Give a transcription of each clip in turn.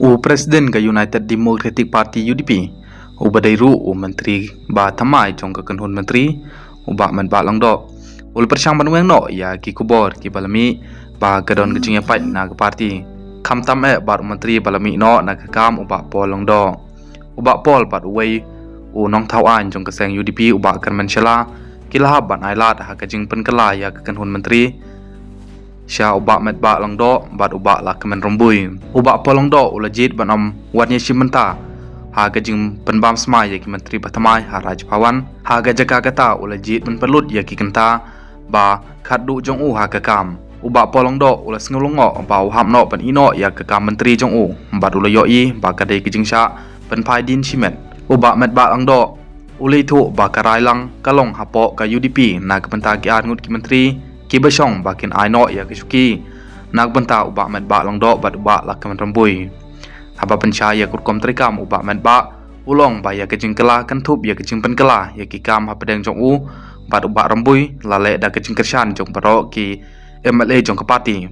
O Presiden ke United Democratic Party UDP, o badairu o Menteri ba thamai jong ke kenhun Menteri, o ba man ba lang do. Ul persang banweng no ya ki kubor ki balami ba gadon gejing pai na ke parti. Kam tam bar Menteri balami no na ke kam o ba pol lang do. O ba pol bat wei o nong thau an jong ke seng UDP o ba kan menshela kilahab ban ailat ha gejing penkela ya ke kenhun Menteri. Sya ubak met bak lang do bat ubak lah kemen rombui ubak polong do ulajit ban om watnya simenta ha gajing penbam smai ya ki menteri batamai ha raj pawan ha gajaka kata ulajit men perlut ya ki kenta ba khadu jong u ha kakam ubak polong do ulas ngulongo ba uham no pan ino ya kakam menteri jong u bat ulayoi ba kadai gajing sya pen pai din simet ubak met bak lang do ulai thu ba karai lang kalong hapo ka UDP na kepenta ki an ngut ki menteri ki basong bakin aino ya kisuki nak benta ubak met ba long do bat ubak la kemen rembui haba pencaya kurkom trikam ubak met ba ulong ba ya kejing kela kan thup ya kejing pen kela ya ki kam ha pedeng jong u bat ubak rembui lale da kejing kersan jong baro ki MLA jong kepati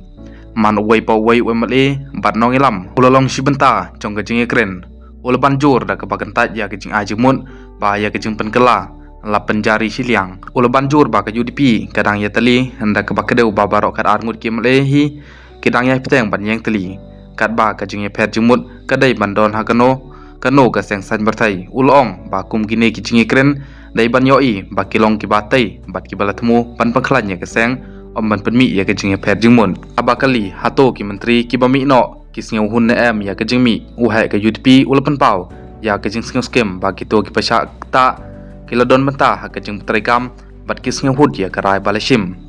man wei pa wei MLA bat nong ilam ulolong si benta jong kejing ekren ul banjur da kebagentat ya kejing ajimun ba ya kejing pen kela la penjari siliang ula banjur ba ke UDP kadang ya teli hendak ke bakedeu ba barok kat arngut ki melehi kadang ya peteng ban yang teli kat ba ke jing pher jumut kadai bandon ha kano ke seng san bertai ulong ba kum gine ki jing kren dai ban yoi ba kilong ki batai bat ki balatmu ban pangklan ya ke seng om ban penmi ya ke jing pher jumut aba kali hato ki menteri ki bami no ki singau hun na em ya ke jing mi u hai ke UDP ula pen pau ya ke jing singau skem ba ki to ki pasha ta Kiladon benta ha kejing terikam bat kisnya hud ya karai balashim